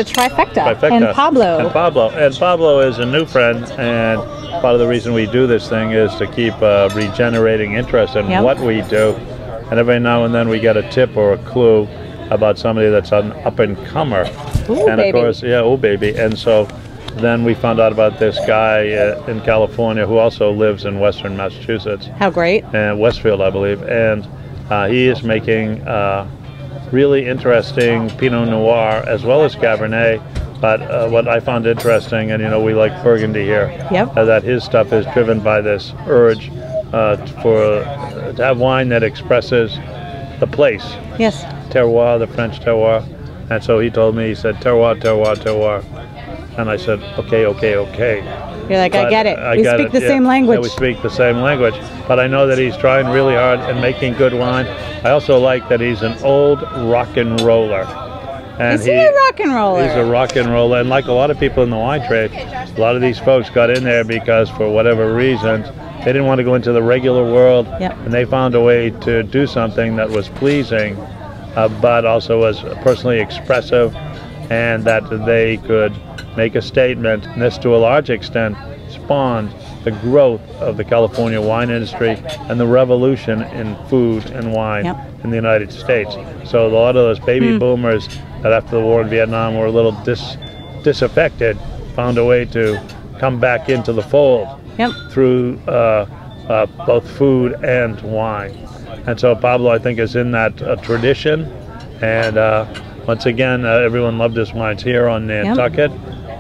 to Trifecta. And Pablo. And Pablo is a new friend, and part of the reason we do this thing is to keep regenerating interest in what we do. And every now and then we get a tip or a clue about somebody that's an up-and-comer. And of course, oh baby. And so then we found out about this guy in California who also lives in Western Massachusetts. How great. And Westfield, I believe. And he is making really interesting Pinot Noir as well as Cabernet. But what I found interesting, and you know we like Burgundy here, that his stuff is driven by this urge to have wine that expresses the place. Yes. Terroir, the French terroir. And so he told me, he said, terroir, terroir, terroir. And I said, okay. You're like, I get it. We speak the same language. Yeah, we speak the same language. But I know that he's trying really hard and making good wine. I also like that he's an old rock and roller. And is he a rock and roller? He's a rock and roller. And like a lot of people in the wine trade, a lot of these folks got in there because for whatever reasons, they didn't want to go into the regular world. And they found a way to do something that was pleasing, but also was personally expressive, and that they could make a statement. And this, to a large extent, spawned the growth of the California wine industry and the revolution in food and wine in the United States. So a lot of those baby boomers that after the war in Vietnam were a little disaffected found a way to come back into the fold through both food and wine. And so Pablo, I think, is in that tradition. And once again, everyone loved his wines here on Nantucket.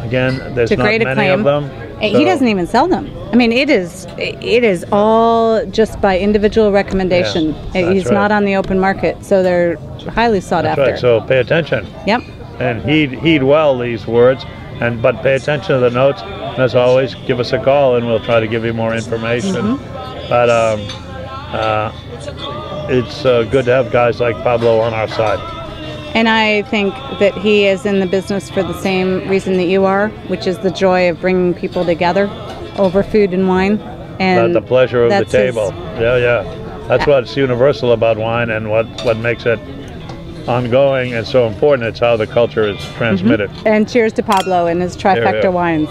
Again, there's not many of them. He doesn't even sell them. I mean, it is all just by individual recommendation. He's not on the open market, so they're highly sought after. Right. So pay attention. And heed well these words, but pay attention to the notes. And as always, give us a call, and we'll try to give you more information. But it's good to have guys like Pablo on our side. And I think that he is in the business for the same reason that you are, which is the joy of bringing people together over food and wine. And the pleasure of the table. That's what's universal about wine, and what makes it ongoing and so important. It's how the culture is transmitted. And cheers to Pablo and his Trifecta wines.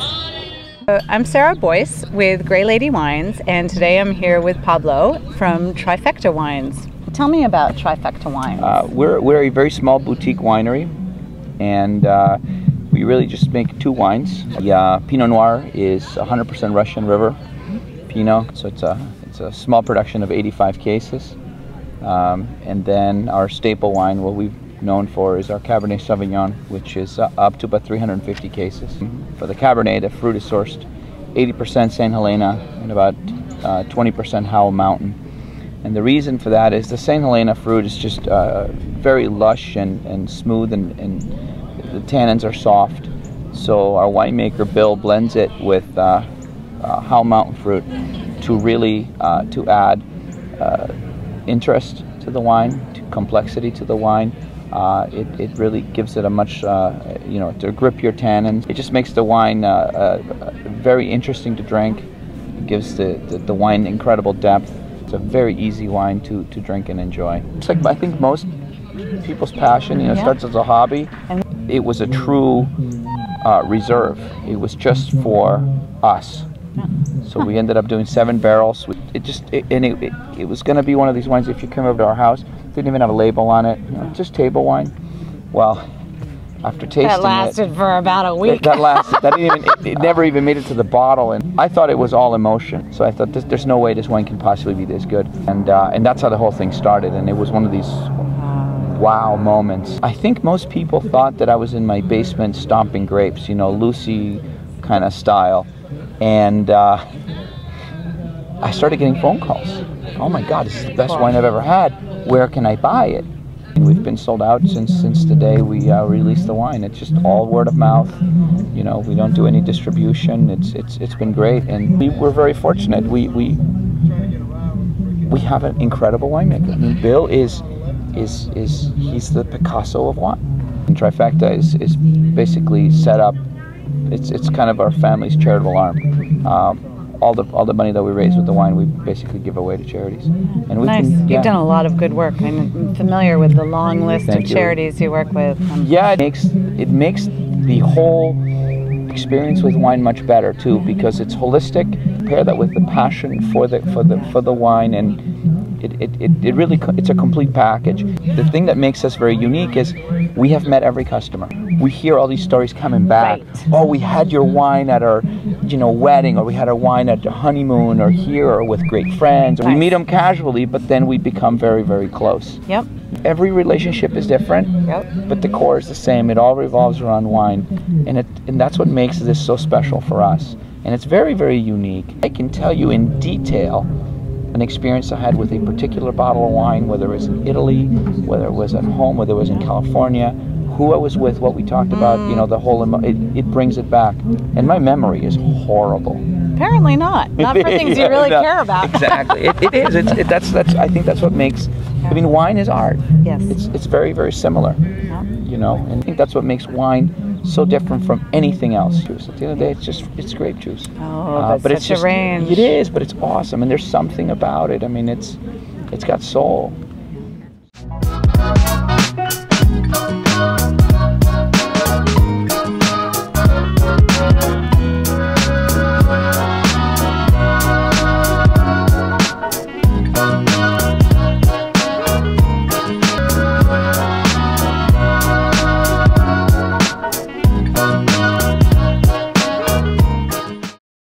I'm Sara Boyce with Grey Lady Wines, and today I'm here with Pablo from Trifecta Wines. Tell me about Trifecta Wines. We're a very small boutique winery, and we really just make two wines. The Pinot Noir is 100% Russian River Pinot, so it's a small production of 85 cases. And then our staple wine, what we've known for, is our Cabernet Sauvignon, which is up to about 350 cases. For the Cabernet, the fruit is sourced 80% St. Helena and about 20% Howell Mountain. And the reason for that is the St. Helena fruit is just very lush and smooth, and the tannins are soft. So our winemaker Bill blends it with Howell Mountain fruit to really to add interest to the wine, to complexity to the wine. It really gives it a much, to grip your tannins. It just makes the wine very interesting to drink. It gives the wine incredible depth. It's a very easy wine to drink and enjoy. It's like, I think most people's passion, starts as a hobby. It was a true reserve. It was just for us. So we ended up doing 7 barrels. It was going to be one of these wines, if you come over to our house, didn't even have a label on it, just table wine. Well, after tasting that lasted for about a week. It never even made it to the bottle, and I thought it was all emotion. So I thought, there's no way this wine can possibly be this good, and that's how the whole thing started. And it was one of these wow moments. I think most people thought that I was in my basement stomping grapes, Lucy kind of style, and I started getting phone calls. Oh my God, this is the best wine I've ever had. Where can I buy it? We've been sold out since the day we released the wine. It's just all word of mouth. We don't do any distribution. It's been great, and we're very fortunate. We have an incredible winemaker. I mean, Bill he's the Picasso of wine. And Trifecta is basically set up. It's kind of our family's charitable arm. all the money that we raise with the wine, we basically give away to charities. And Nice. You've done a lot of good work. I'm familiar with the long list of charities you work with. Yeah, it makes the whole experience with wine much better too, because it's holistic. Pair that with the passion for the wine, and it really, it's a complete package. The thing that makes us very unique is we have met every customer. We hear all these stories coming back. Right. Oh, we had your wine at our, wedding, or we had our wine at the honeymoon, or here, or with great friends. Nice. We meet them casually, but then we become very, very close. Yep. Every relationship is different, but the core is the same. It all revolves around wine, and that's what makes this so special for us. And it's very, very unique. I can tell you in detail an experience I had with a particular bottle of wine, whether it was in Italy, whether it was at home, whether it was in California, who I was with, what we talked about, the whole, it brings it back. And my memory is horrible. Apparently not. Not for things you really care about. Exactly. It is. I think that's what makes, I mean, wine is art. Yes. It's very, very similar. Yeah. And I think that's what makes wine so different from anything else. At the end of the day, it's grape juice. Oh, but it's such a range. It is, but it's awesome, and there's something about it. I mean, it's got soul.